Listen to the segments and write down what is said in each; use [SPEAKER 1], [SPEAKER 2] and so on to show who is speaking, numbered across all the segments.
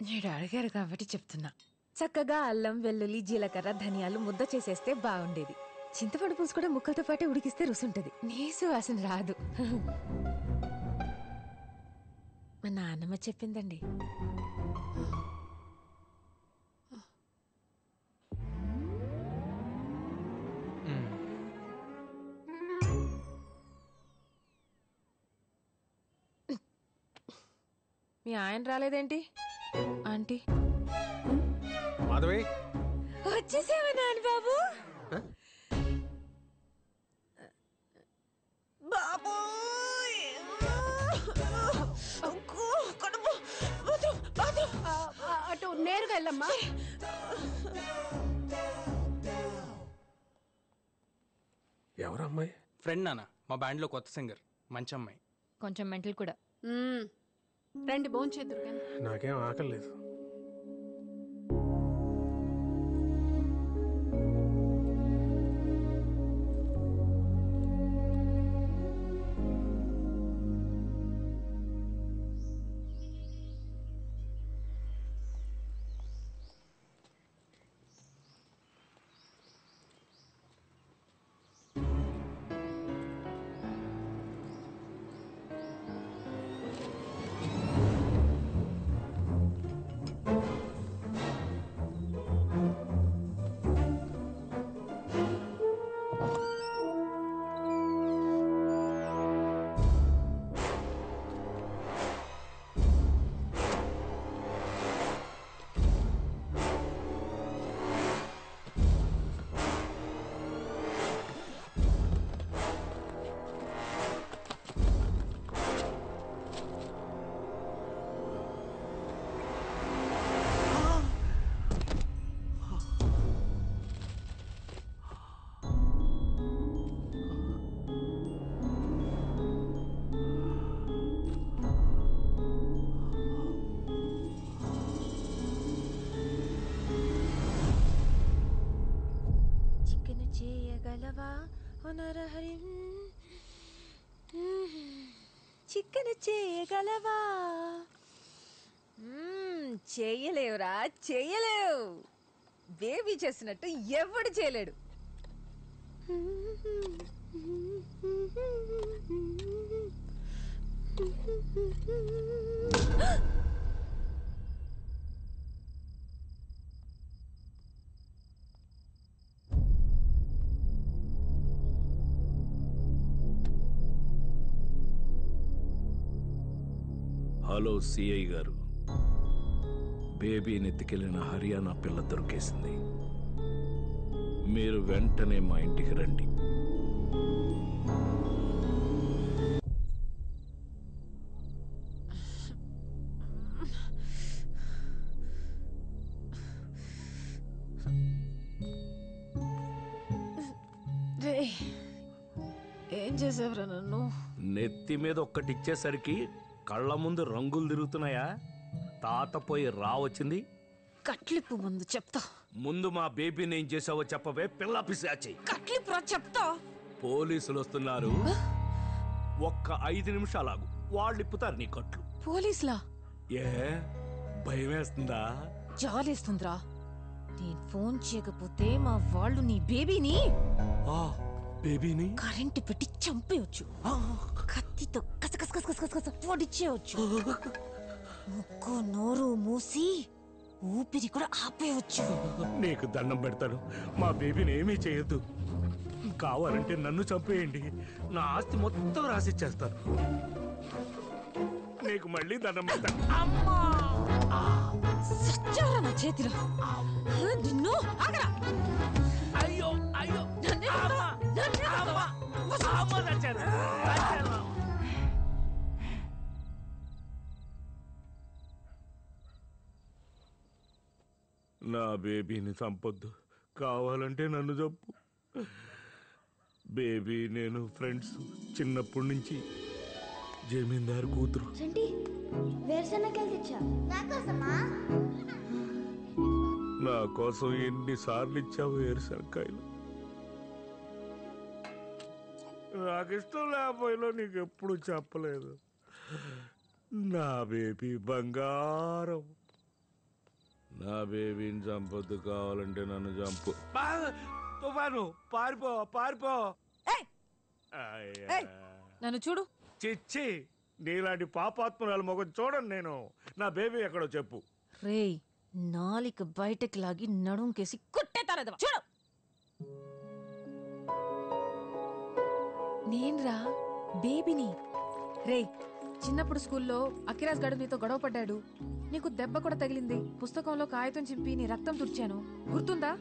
[SPEAKER 1] నేను అడిగారు కాబట్టి చెప్తున్నా. చక్కగా అల్లం, వెల్లుల్లి, జీలకర్ర, ధనియాలు ముద్ద చేసేస్తే బాగుండేది. చింతపండు పులుసు కూడా ముక్కలతో పాటే ఉడికిస్తే రుసుంటది. నీసు వాసన రాదు. మా నాన్నమ్మ చెప్పిందండి. మీ ఆయన రాలేదేంటి ఆంటీ?
[SPEAKER 2] మాధవి
[SPEAKER 1] వచ్చేసేవా నాన్న బాబు? బాబు
[SPEAKER 3] అటు నేరుగా వెళ్ళమ్మా.
[SPEAKER 2] ఎవరు అమ్మాయి?
[SPEAKER 4] ఫ్రెండ్ నాన్న, మా బ్యాండ్లో కొత్త సింగర్, మంచి అమ్మాయి.
[SPEAKER 5] కొంచెం మెంటల్ కూడా.
[SPEAKER 3] రండి భోంచేద్దురు కానీ.
[SPEAKER 2] నాకేం ఆకలి లేదు.
[SPEAKER 1] చికెన్ చేయగలవా? చేయలేవురా, చేయలేవు. బేబీ చేసినట్టు ఎవడు చేయలేడు.
[SPEAKER 6] హలో సిఐ గారు, బేబీని ఎత్తుకెళ్లిన హర్యానా పిల్ల దొరికేసింది. మీరు వెంటనే మా ఇంటికి రండి.
[SPEAKER 1] ఏం చేసావురా నన్ను?
[SPEAKER 6] నెత్తి మీద ఒక్కటిచ్చేసరికి కళ్ళ ముందు రంగులు తిరుగుతున్నాయా? తాత పోయి రావచ్చింది.
[SPEAKER 1] కట్లిప్పు ముందు చెప్తా.
[SPEAKER 6] ముందు మా బేబీని ఏం చేసావో చెప్పవే పిల్ల పిశాచి.
[SPEAKER 1] కట్లిప్పు చెప్తా.
[SPEAKER 6] పోలీసులు వస్తున్నారు, ఒక్క 5 నిమిషాలాగు, వాళ్ళు ఇప్పుతారు నీ కట్లు.
[SPEAKER 1] పోలీసులా?
[SPEAKER 6] ఏ భయం వేస్తుందా?
[SPEAKER 1] జాలేస్తుందిరా. నేను ఫోన్ చేయకపోతే మా వాళ్ళు నీ బేబీని
[SPEAKER 6] బేబీని
[SPEAKER 1] కరెంటు పెట్టి చంపేయచ్చు. కత్తితో కసకస పొడిచేయచ్చు. ముక్కు నోరు మూసి ఊపిరి కూడా ఆపేయచ్చు.
[SPEAKER 6] నీకు దండం పెడతాను, మా బేబీని ఏమీ చేయొద్దు. కావాలంటే నన్ను చంపేయండి, నా ఆస్తి మొత్తం రాసిచ్చేస్తాను. నీకు మళ్ళీ దండం పెడతాను.
[SPEAKER 1] సచ్చారా నా చేతిలో. నిన్ను ఆగరా.
[SPEAKER 6] అయ్యో అయ్యో నా బేబీని చంపొద్దు, కావాలంటే నన్ను చంపు. బేబీ నేను ఫ్రెండ్స్ చిన్నప్పటి నుంచి. జమీందారు కూతురు.
[SPEAKER 7] వేరుశనగలు తెచ్చా నాకోసమా?
[SPEAKER 6] నా కోసం ఎన్నిసార్లు ఇచ్చావు వేరుశనక్కాయలు? నాకు ఇష్టం లేకపోయినా నీకు ఎప్పుడు చెప్పలేదు. నా బేబీ బంగారం. నా బేబీని చంపొద్దు, కావాలంటే నన్ను చంపు. తుఫాను పారిపో పారిపో.
[SPEAKER 1] ఏయ్! ఏయ్! నన్ను చూడు.
[SPEAKER 6] చిచ్చి, నీలాంటి పాపాత్మురాలు మొగం చూడను నేను. నా బేబీ ఎక్కడో చెప్పు.
[SPEAKER 1] రేయ్, నాలిక బయటకి లాగి నడుంకేసి కొట్టేతారదవా. చూడు, నేన్రా బేబీని. రేయ్, చిన్నప్పుడు స్కూల్లో అఖిరాజ్ గడు నీతో గొడవ పడ్డాడు. నీకు దెబ్బ కూడా తగిలింది. పుస్తకంలో కాగితం చింపి నీ రక్తం తుడిచాను, గుర్తుందా?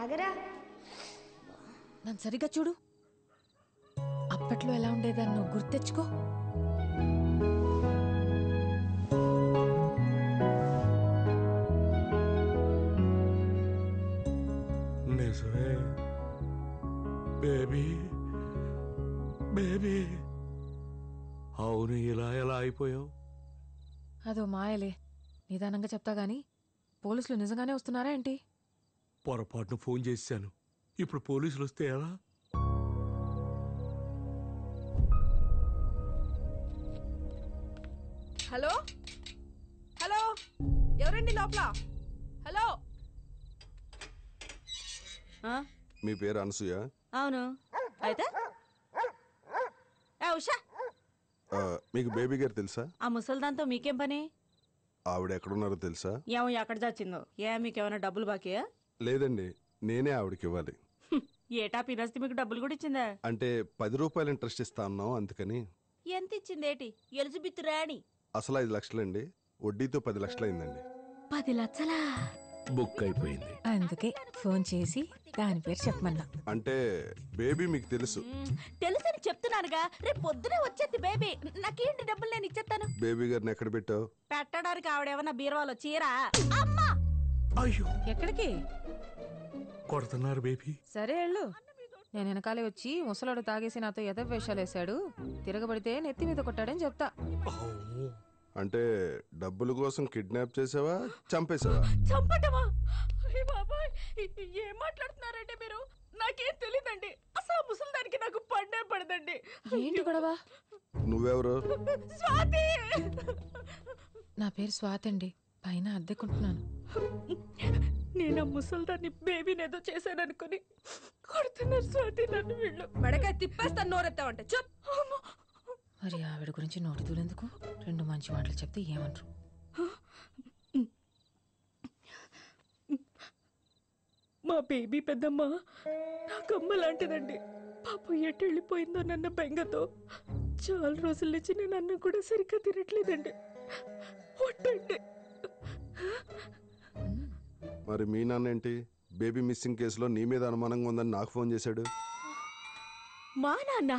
[SPEAKER 7] ఆగరా.
[SPEAKER 1] నన్ను సరిగ్గా చూడు. అప్పట్లో ఎలా ఉండేదాన్ని నువ్వు గుర్తెచ్చుకో.
[SPEAKER 6] నిజమే బేబీ, బేబీ. అవును, ఇలా ఎలా అయిపోయావు?
[SPEAKER 1] అదో మాయలే. నిదానంగా చెప్తా గాని పోలీసులు నిజంగానే వస్తున్నారా ఏంటి?
[SPEAKER 6] పొరపాటును ఫోన్ చేశాను. ఇప్పుడు పోలీసులు వస్తే ఎలా?
[SPEAKER 3] హలో హలో, ఎవరండి లోపల? హలో.
[SPEAKER 5] మీ పేరు అనసూయ?
[SPEAKER 8] అవును. అయితే ఉషా,
[SPEAKER 5] మీకు బేబీ గారు తెలుసా?
[SPEAKER 8] ఆ ముసల్దాంతో మీకేం పని?
[SPEAKER 5] ఆవిడ ఎక్కడున్నారో తెలుసా?
[SPEAKER 8] ఏమో ఎక్కడ చచ్చిందో. మీకేమైనా డబ్బులు బాకీయా?
[SPEAKER 5] లేదండి, నేనే ఆవిడకి ఇవ్వాలి.
[SPEAKER 8] ఏటా పినస్తి మీకు డబ్బులు కూడా ఇచ్చిందా?
[SPEAKER 5] అంటే 10 రూపాయలు ఇంట్రెస్ట్ ఇస్తా అన్నాం, అందుకని.
[SPEAKER 8] ఎంత ఇచ్చిందేటి? ఎలిజబెత్ రాణి.
[SPEAKER 5] అసలు 5 లక్షలండి, వడ్డీతో 10 లక్షలు అయిందండి.
[SPEAKER 8] 10 లక్షలా?
[SPEAKER 6] బుక్ అయిపోయింది.
[SPEAKER 1] అందుకే ఫోన్ చేసి దాని పేరు చెప్పమన్నా.
[SPEAKER 5] అంటే బేబీ మీకు తెలుసు?
[SPEAKER 8] తెలుసని చెప్తున్నానుగా. రేపు పొద్దునే వచ్చేది బేబీ. నాకేంటి డబ్బులు నేను ఇచ్చేస్తాను.
[SPEAKER 5] బేబీ గారిని ఎక్కడ పెట్టావు?
[SPEAKER 8] పెట్టడానికి ఆవిడేమన్నా బీరువాలో చీరా? అమ్మా!
[SPEAKER 6] అయ్యో,
[SPEAKER 1] ఎక్కడికి?
[SPEAKER 6] కొడుతున్నారు బేబీ.
[SPEAKER 1] సరే వెళ్ళు. నేను వెనకాలే వచ్చి ముసలాడు తాగేసి నాతో ఎదవేషాలు వేశాడు, తిరగబడితే నెత్తి మీద కొట్టాడని చెప్తా.
[SPEAKER 5] అంటే డబ్బుల కోసం కిడ్నాప్ చేసావా, చంపేసావా?
[SPEAKER 8] చంపటమా? ఏం మాట్లాడుతున్నారండి మీరు? నాకేం తెలీదండి. అసలు ముసలిదానికి నాకు పండే పడదండి.
[SPEAKER 1] ఏంటి గొడవ?
[SPEAKER 5] నువ్వెవరు?
[SPEAKER 8] స్వాతి.
[SPEAKER 1] నా పేరు స్వాతి అండి, పైన అద్దెకుంటున్నాను.
[SPEAKER 8] నేను ముసల్దాన్ని బేబీని ఏదో చేశాననుకుని కొడుతున్నారు స్వాతి నన్ను. వీళ్ళు
[SPEAKER 3] మెడకాయ తిప్పేస్తాను నోరెత్తావంటే. చెప్.
[SPEAKER 1] మరి ఆవిడ గురించి నోటి దూరెందుకు? 2 మంచి మాటలు చెప్తే ఏమంటారు?
[SPEAKER 8] మా బేబీ పెద్దమ్మ నాకమ్మ లాంటిదండి. పాపం ఎటు వెళ్ళిపోయిందో నన్న బెంగతో చాలా రోజుల నుంచి నేను అన్నం కూడా సరిగ్గా తినట్లేదండి. ఒట్టండి.
[SPEAKER 5] మరి మీ నాన్న ఏంటి బేబీ మిస్సింగ్ కేసులో నీ మీద అనుమానంగా ఉందని నాకు ఫోన్ చేశాడు?
[SPEAKER 8] మా నాన్న?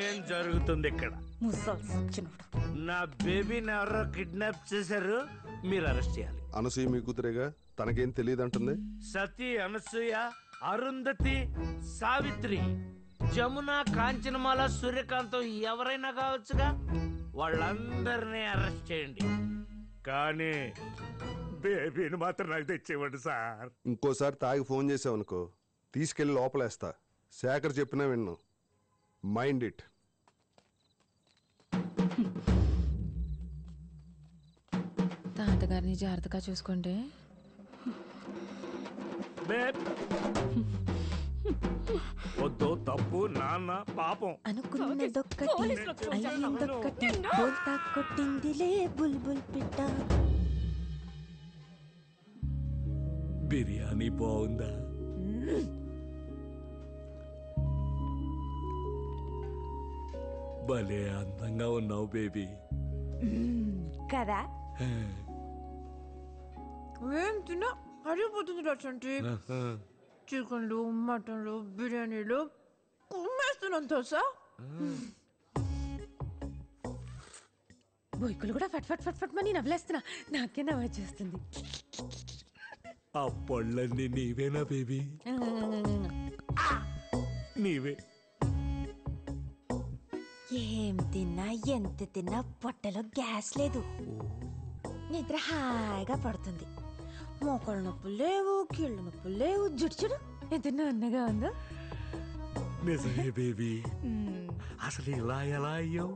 [SPEAKER 6] ఏం జరుగుతుంది ఇక్కడ?
[SPEAKER 8] ముసల్సినప్పుడు
[SPEAKER 6] నా బేబీని ఎవరో కిడ్నాప్ చేశారు, మీరు అరెస్ట్ చేయాలి.
[SPEAKER 5] అనసూయ మీ కూతురేగా, తనకేం తెలియదు అంటుంది.
[SPEAKER 6] సతీ, అనసూయ, అరుంధతి, సావిత్రి, జమున, కాంచనమాల, సూర్యకాంతం ఎవరైనా కావచ్చుగా. వాళ్ళందరినీ అరెస్ట్ చేయండి, కానీ బేబీని మాత్రం నాకు తెచ్చేవాడు సార్.
[SPEAKER 5] ఇంకోసారి తాగి ఫోన్ చేసావనుకో, తీసుకెళ్లి లోపలేస్తా. శేఖర్ చెప్పినా విన్ను. Mind it.
[SPEAKER 1] తాతగారిని జాగ్రత్తగా చూసుకోండి.
[SPEAKER 6] వద్దు, తప్పు, నాన్న పాపం.
[SPEAKER 1] అనుకున్నదొక్కటి అయ్యిందొక్కటి, బోల్తా కొట్టిందిలే బుల్బుల్ పిట్ట.
[SPEAKER 6] బిర్యానీ బాగుందా? భలే అందంగా ఉన్నావు బేబీ.
[SPEAKER 8] కదా?
[SPEAKER 1] ఏం తిన్నా అరిగిపోతుంది రచంటి. చికెన్లు, మటన్లు, బిర్యానీలు కుమ్మేస్తున్నాను తెలుసా. బొయ్కులు కూడా ఫట్ ఫట్ ఫట్ ఫట్ మని నవ్వులేస్తున్నా. నాకే నవ్వు వచ్చేస్తుంది.
[SPEAKER 6] ఆ పళ్ళన్నీ నీవేనా బేబీ? నీవే.
[SPEAKER 8] ఏం తిన్నా ఎంత తిన్నా పొట్టలో గ్యాస్ లేదు. నిద్ర హాయిగా పడుతుంది. మోకాళ్ళ నొప్పులు లేవు, కీళ్ళ నొప్పులు లేవు. జుడు ఎంత అన్నగా ఉందో.
[SPEAKER 6] నిజమే బేబీ. అసలు ఇలా ఎలా అయ్యావు?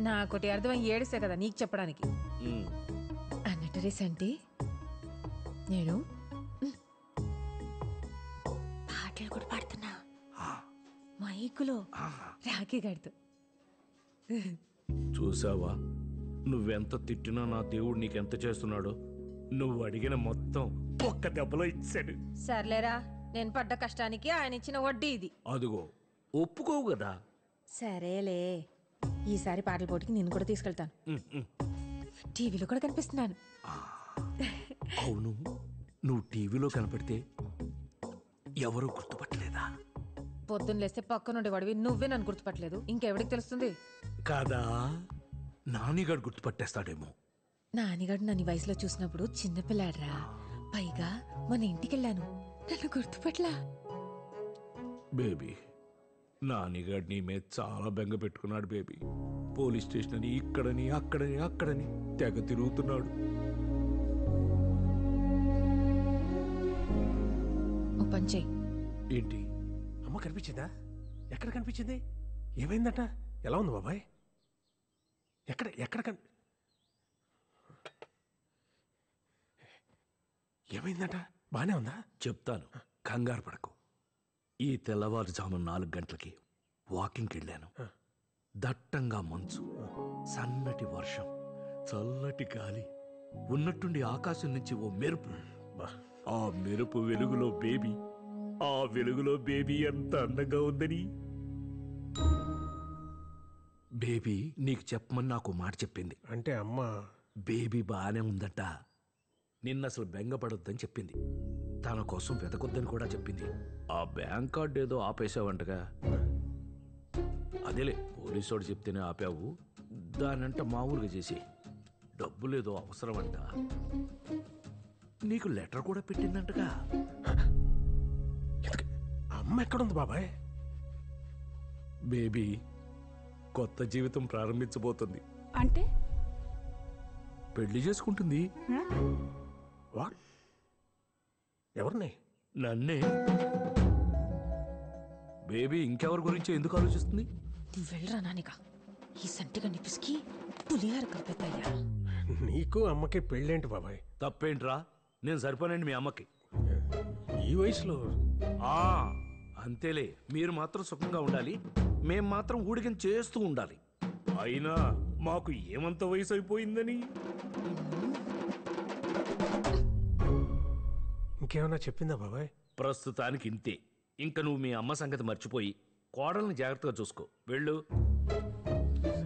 [SPEAKER 1] నాకోటి అర్థమై ఏడిసే కదా నీకు చెప్పడానికి.
[SPEAKER 6] ఉమ్.
[SPEAKER 1] అన్నట్టు రీసెంట్ నేను పాటలు కూడా పాడుతున్నా మైకులో రాఖీ గడుతూ.
[SPEAKER 6] చూసావా నువ్వెంత తిట్టినా నా దేవుడు నీకెంత చేస్తున్నాడో. నువ్వు అడిగిన మొత్తం ఒక్క దెబ్బలో ఇచ్చాడు.
[SPEAKER 1] సర్లేరా, నేను పడ్డ కష్టానికి ఆయన ఇచ్చిన వడ్డీ ఇది.
[SPEAKER 6] అదిగో ఒప్పుకోవు కదా.
[SPEAKER 1] సరేలే, ఈసారి పాటల పోటీకి నేను కూడా తీసుకెళ్తాను.
[SPEAKER 6] ఉమ్, ఉమ్.
[SPEAKER 1] టీవీలో కూడా కనిపిస్తున్నాను.
[SPEAKER 6] అవును, నువ్వు టీవీలో కనపడితే ఎవరు గుర్తుపట్టలేదా?
[SPEAKER 1] పొద్దున్న లేస్తే పక్కనుండే వాడివి నువ్వే నన్ను గుర్తుపట్టలేదు, ఇంకెవడికి తెలుస్తుంది?
[SPEAKER 6] కాదా, నానిగాడు గుర్తుపట్టేస్తాడేమో.
[SPEAKER 1] నానిగాడు నన్ను ఈ వయసులో చూసినప్పుడు చిన్నపిల్లాడ్రా. పైగా మన ఇంటికెళ్ళాను, నన్ను గుర్తుపట్లా.
[SPEAKER 6] బేబీ, నానిగాడు నీ మీద చాలా బెంగ పెట్టుకున్నాడు బేబీ. పోలీస్ స్టేషన్ అని ఇక్కడని అక్కడని అక్కడని తెగ తిరుగుతున్నాడు.
[SPEAKER 1] ఓ పని చెయ్యి.
[SPEAKER 6] ఏంటి?
[SPEAKER 2] అమ్మ కనిపించిందా? ఎక్కడ కనిపించింది? ఏమైందట? ఎలా ఉంది బాబాయ్? ఎక్కడ ఎక్కడ ఏమైందట? బానే ఉందా?
[SPEAKER 6] చెప్తాను, కంగారు పడకు. ఈ తెల్లవారుజాము 4 గంటలకి వాకింగ్కి వెళ్ళాను. దట్టంగా మంచు, సన్నటి వర్షం, చల్లటి గాలి, ఉన్నట్టుండి ఆకాశం నుంచి ఓ మెరుపు. ఆ మెరుపు వెలుగులో బేబీ, ఆ వెలుగులో బేబీ ఎంత అందంగా ఉందని. బేబీ నీకు చెప్పమని నాకు మాట చెప్పింది.
[SPEAKER 2] అంటే అమ్మ
[SPEAKER 6] బేబీ బాగానే ఉందట. నిన్న అసలు బెంగపడొద్దని చెప్పింది. తన కోసం వెతకొద్దని కూడా చెప్పింది. ఆ బ్యాంక్ కార్డు ఏదో ఆపేసావంటగా. అదేలే, పోలీసోడు చెప్తేనే ఆపావు. దానంట మామూలుగా చేసి డబ్బులేదో అవసరమంట. నీకు లెటర్ కూడా పెట్టిందంటగా.
[SPEAKER 2] అమ్మ ఎక్కడుంది బాబాయ్?
[SPEAKER 6] బేబీ కొత్త జీవితం ప్రారంభించబోతుంది.
[SPEAKER 3] అంటే
[SPEAKER 6] పెళ్లి చేసుకుంటుంది.
[SPEAKER 2] వాట్? ఎవరిని?
[SPEAKER 6] నన్నే. బేబీ ఇంకెవరి గురించి ఎందుకు ఆలోచిస్తుంది?
[SPEAKER 1] నువ్వు వెళ్ళరా నానిగా, ఈ సంటిగా పిసికి పులిహార కలిపెత్తయ్యా.
[SPEAKER 2] నీకు అమ్మకి పెళ్ళేంటి బాబాయ్?
[SPEAKER 6] తప్పేంట్రా, నేను సరిపోనండి మీ అమ్మకి.
[SPEAKER 2] ఈ వయసులో
[SPEAKER 6] ఆ అంతేలే, మీరు మాత్రం సుఖంగా ఉండాలి, మేం మాత్రం ఊడికం చేస్తూ ఉండాలి. అయినా మాకు ఏమంత వయసు అయిపోయిందని.
[SPEAKER 2] ఇంకేమన్నా చెప్పిందా బాబాయ్?
[SPEAKER 6] ప్రస్తుతానికి ఇంతే. ఇంకా నువ్వు మీ అమ్మ సంగతి మర్చిపోయి కోడల్ని జాగ్రత్తగా చూసుకో. వెళ్ళు.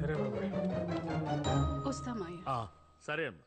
[SPEAKER 2] సరే బాబాయ్.
[SPEAKER 3] వస్తామాయ.
[SPEAKER 6] సరే అమ్మా.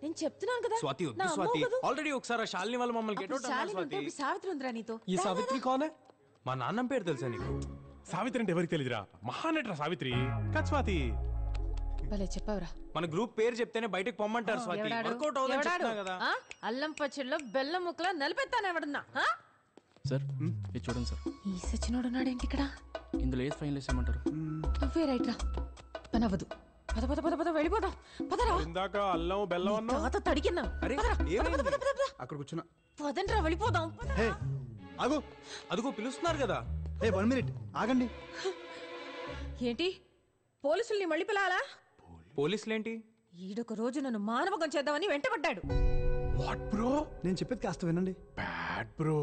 [SPEAKER 1] నేను చెప్తున్నాను కదా,
[SPEAKER 4] స్వాతి
[SPEAKER 1] నా
[SPEAKER 4] వద్దు
[SPEAKER 1] అమ్మ
[SPEAKER 4] స్వాతి.
[SPEAKER 1] వద్దు.
[SPEAKER 4] ఆల్రెడీ ఒకసారి ఆ శాలిని వాళ్ళు మమ్మల్ని గెట్
[SPEAKER 1] అప్పుడు
[SPEAKER 4] అవుట్ అన్నారు
[SPEAKER 1] శాలిని ఉంటే
[SPEAKER 4] స్వాతి.
[SPEAKER 1] ఇప్పుడు సావిత్రి ఉందిరా నీతో.
[SPEAKER 4] ఈ సావిత్రి కోనే? మా నాన్న పేరు తెలుసా నీకు?
[SPEAKER 2] సావిత్రి అంటే ఎవరికి తెలియదురా? మహానటరా సావిత్రి. కాదు స్వాతి.
[SPEAKER 1] భలే చెప్పావురా.
[SPEAKER 4] మన గ్రూప్ పేరు చెప్తేనే బయటకు పొమ్మంటారు స్వాతి.
[SPEAKER 1] ఎవడాడు?
[SPEAKER 4] వర్కౌట్ అవుతుందని
[SPEAKER 1] ఎవడాడు?
[SPEAKER 4] చెప్తున్నా కదా.
[SPEAKER 1] ఆ? అల్లం పచ్చడిలో బెల్లం ముక్కలో నలిపెత్తాను ఎవడన్నా. ఆ?
[SPEAKER 9] సార్ ఇది చూడండి సార్.
[SPEAKER 1] ఈ సచ్చినోడున్నాడేంటి ఇక్కడ?
[SPEAKER 9] ఇందులో ఏది ఫైనల్ వేసేయమంటారు?
[SPEAKER 1] నువ్వే రైట్ రా, పని అవ్వదు. పద పద పద పద వెళ్ళిపోదాం. పదరా.
[SPEAKER 2] ఇందాక అల్లం బెల్లం అన్నా.
[SPEAKER 1] తాత తడికిన్నా.
[SPEAKER 4] అరే,
[SPEAKER 1] పదరా.
[SPEAKER 4] ఏమైంది?
[SPEAKER 1] పద, పద, పద, పద.
[SPEAKER 9] అక్కడ కూర్చున్నా.
[SPEAKER 1] పదండ్రా వెళ్ళిపోదాం.
[SPEAKER 9] హే ఆగు.
[SPEAKER 4] అదిగో పిలుస్తున్నారు కదా.
[SPEAKER 9] హే 1 మినిట్ ఆగండి.
[SPEAKER 3] ఏంటి పోలీసుల్ని మళ్ళీ పిలాలా?
[SPEAKER 4] పోలీసులేంటి?
[SPEAKER 1] ఈడొక రోజు నన్ను మానవకం చేద్దామని వెంటబడ్డాడు.
[SPEAKER 2] What bro?
[SPEAKER 9] నేను చెప్పేది కాస్త వినండి.
[SPEAKER 2] Bad bro.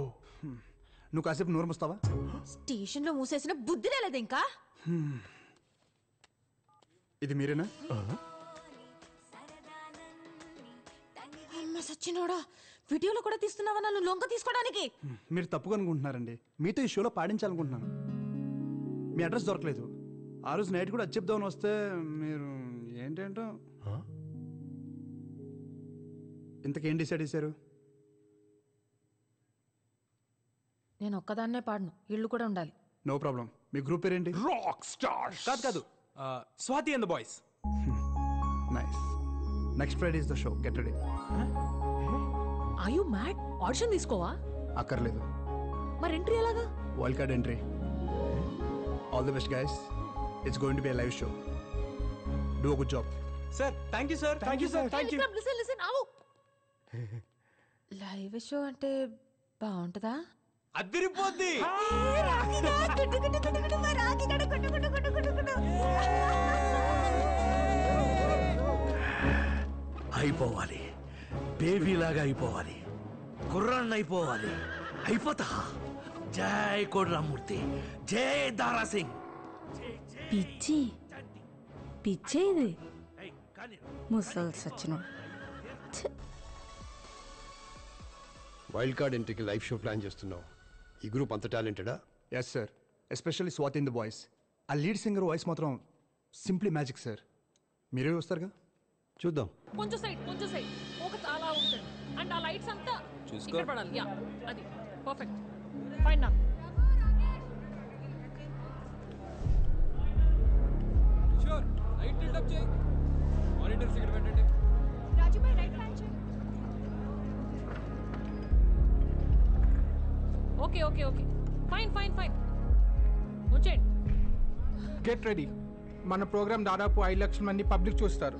[SPEAKER 9] నువ్వు కాసేపు నోరు మూస్తావా?
[SPEAKER 1] స్టేషన్ లో మూసేసిన బుద్ధి లేదు ఇంకా.
[SPEAKER 9] ఇది మీరేనా?
[SPEAKER 1] అమ్మ సచ్చినోడా, వీడియోలో కూడా తీస్తున్నావా నన్ను లొంగ తీసుకోవడానికి?
[SPEAKER 9] మీరు తప్పుగా అనుకుంటున్నారండి. మీతో ఈ షోలో పాడించాలనుకుంటున్నాను. మీ అడ్రస్ దొరకలేదు. ఆ రోజు నైట్ కూడా అది చెప్దామని వస్తే మీరు ఏంటేంటో. ఇంతకేం డిసైడ్ చేశారు?
[SPEAKER 1] నేను ఒక్కదాన్నే పాడను, ఇళ్ళు కూడా ఉండాలి.
[SPEAKER 9] No problem. మీ గ్రూప్ పేరేంటి?
[SPEAKER 6] Rock stars.
[SPEAKER 4] కాదు Swathi and the boys.
[SPEAKER 9] Nice. Next Friday is the show. Get ready.
[SPEAKER 8] Are you mad? Audition తీసుకోవా?
[SPEAKER 9] అక్కర్లేదు.
[SPEAKER 8] మరి ఎంట్రీ ఎలాగా?
[SPEAKER 9] Wild card entry. All the best guys. It's going to be a live show. Do a good job.
[SPEAKER 4] Sir thank you sir. Thank you sir. Thank you.
[SPEAKER 8] Listen ఆవు.
[SPEAKER 1] Live show అంటే బాగుంటుందా?
[SPEAKER 4] అదిరిపోద్ది.
[SPEAKER 6] అయిపోవాలి, బేబీలాగా అయిపోవాలి, కుర్రాన్ని అయిపోవాలి. అయిపోతా. జై కోడ్రామూర్తి, జై దారా సింగ్.
[SPEAKER 3] పిచ్చి పిచ్చే ఇది. ముసల్ సచిన.
[SPEAKER 10] వైల్డ్ కార్డ్ ఎంట్రీకి లైవ్ షో ప్లాన్ చేస్తున్నావు. ఈ గ్రూప్ అంత టాలెంటెడా?
[SPEAKER 9] Yes sir. Especially Swathi in the voice. ఆ లీడ్ సింగర్ వాయిస్ మాత్రం సింప్లీ మ్యాజిక్ సార్. మీరే వస్తారుగా?
[SPEAKER 10] చూద్దాం.
[SPEAKER 8] కొంచెం సైడ్ ఫోకస్ అలా ఉంటుంది. అండ్ ఆ లైట్స్ అంతా ఇక్కడ పడాలి. యా, అది పర్ఫెక్ట్. ఫైన్ నా.
[SPEAKER 4] షూర్. లైట్ టిల్ట్ అప్ చేయి. మానిటర్స్ ఇక్కడ పెట్టండి.
[SPEAKER 8] రాజు భాయ్ రైట్ హ్యాండ్ చేయి. ఓకే ఫైన్ వచ్చేయండి.
[SPEAKER 11] Get ready. మన ప్రోగ్రామ్ దాదాపు 5 లక్షల మంది పబ్లిక్ చూస్తారు.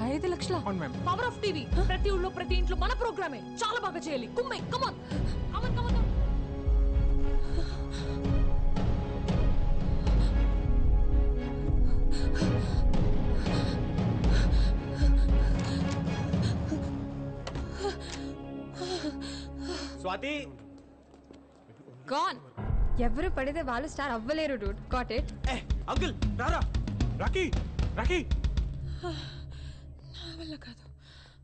[SPEAKER 1] 5 లక్షల?
[SPEAKER 11] అవును మ్యామ్.
[SPEAKER 8] Power of TV. ప్రతి ఊళ్ళో ప్రతి ఇంట్లో మన ప్రోగ్రామే. చాలా బాగా చేయాలి. కమాన్.
[SPEAKER 4] స్వాతి
[SPEAKER 3] గాన్. ఎవరు పడితే వాళ్ళు స్టార్ అవ్వలేరు డూడ్. Got it.
[SPEAKER 4] అంకుల్ రారా. రాకీ.
[SPEAKER 1] నా వల్ల కాదు.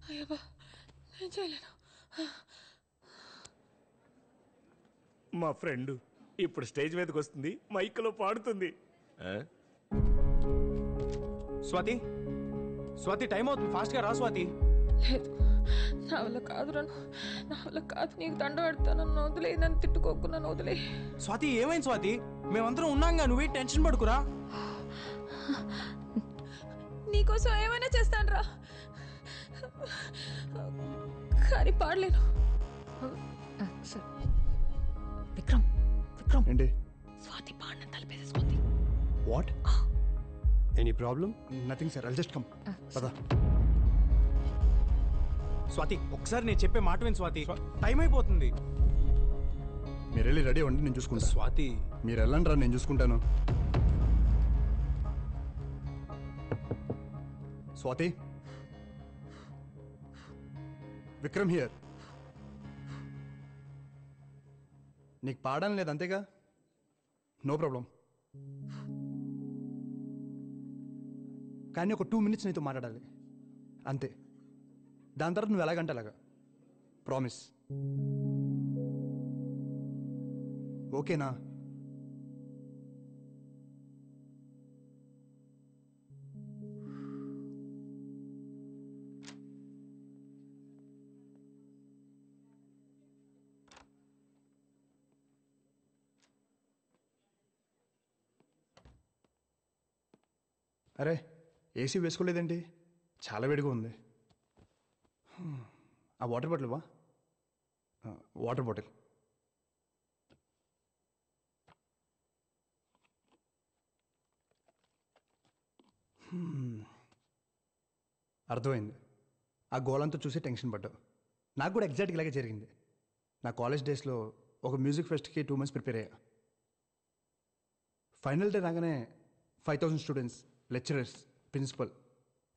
[SPEAKER 1] అయ్యబ్బా, నేను చేయలేను.
[SPEAKER 6] మా ఫ్రెండ్ ఇప్పుడు స్టేజ్ మీదకి వస్తుంది, మైక్లో పాడుతుంది.
[SPEAKER 4] స్వాతి టైం అవుతుంది, ఫాస్ట్ గా రా స్వాతి.
[SPEAKER 1] లేదు, నా వల్ల కాదు. నా వల్ల కాదు. నీకు దండ పెడతాను. నన్ను వదిలే. నన్ను తిట్టుకోకు. నన్ను వదిలే.
[SPEAKER 4] స్వాతి ఏమైంది స్వాతి? మేమందరం ఉన్నాంగా, నువ్వే టెన్షన్ పడుకురా.
[SPEAKER 1] నీకోసం ఏమైనా చేస్తాను రా, కానీ పాడలేను. విక్రమ్
[SPEAKER 9] ఏంటి?
[SPEAKER 1] స్వాతి పాడిన తలపేసేసుకుంది.
[SPEAKER 9] What?
[SPEAKER 10] Any problem?
[SPEAKER 9] Nothing sir. I'll just come. పదా.
[SPEAKER 4] స్వాతి ఒకసారి నేను చెప్పే మాట విని స్వాతి. టైం అయిపోతుంది.
[SPEAKER 9] మీరు వెళ్ళి రెడీ అవ్వండి, నేను చూసుకుంటా.
[SPEAKER 4] స్వాతి
[SPEAKER 9] మీరు వెళ్ళండి రా, నేను చూసుకుంటాను. స్వాతి, విక్రమ్ హియర్. నీకు పాడడం లేదు అంతేగా? No problem. కానీ ఒక 2 minutes నీతో మాట్లాడాలి అంతే. దాని తర్వాత నువ్వు ఎలాగంటే అలాగా. ప్రామిస్. ఓకేనా? అరే, ఏసీ వేసుకోలేదేంటి? చాలా వేడిగా ఉంది. ఆ వాటర్ బాటిల్ వా. Water bottle. అర్థమైంది. ఆ గోళంతో చూసి టెన్షన్ పడ్డావు. నాకు కూడా ఎగ్జాక్ట్గా ఇలాగే జరిగింది. నా కాలేజ్ డేస్లో ఒక మ్యూజిక్ ఫెస్ట్కి 2 months ప్రిపేర్ అయ్యా. ఫైనల్ డే రాగానే 5,000 స్టూడెంట్స్, లెక్చరర్స్, ప్రిన్సిపల్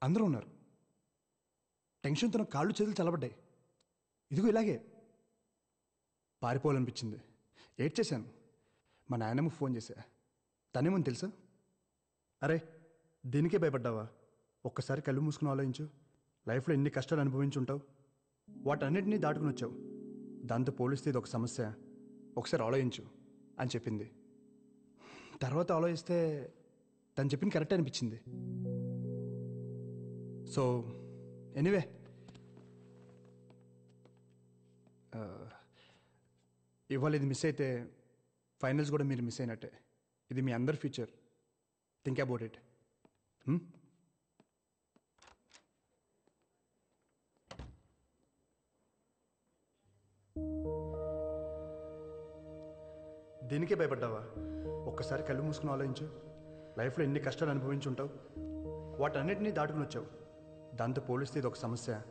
[SPEAKER 9] అందరూ ఉన్నారు. టెన్షన్తో నా కాళ్ళు చేతులు చల్లబడ్డాయి. ఇదిగో ఇలాగే పారిపోవాలనిపించింది. ఏడ్చేశాను. మా నాయనమ్మకు ఫోన్ చేశా. తనేమని తెలుసా? అరే, దీనికే భయపడ్డావా? ఒక్కసారి కళ్ళు మూసుకుని ఆలోచించు. లైఫ్లో ఎన్ని కష్టాలు అనుభవించి ఉంటావు. వాటన్నిటినీ దాటుకుని వచ్చావు. దాంతో పోలిస్తే ఇది ఒక సమస్య. ఒకసారి ఆలోచించు అని చెప్పింది. తర్వాత ఆలోచిస్తే తను చెప్పింది కరెక్ట్ అనిపించింది. సో ఎనీవే, ఇవాళ ఇది మిస్ అయితే ఫైనల్స్ కూడా మీరు మిస్ అయినట్టే. ఇది మీ అందరి ఫ్యూచర్. Think about it. దీనికే భయపడ్డావా? ఒక్కసారి కళ్ళు మూసుకుని ఆలోచించు. లైఫ్లో ఎన్ని కష్టాలు అనుభవించి ఉంటావు. వాటన్నిటినీ దాటుకుని వచ్చావు. దాంతో పోలిస్తే ఇది ఒక సమస్య.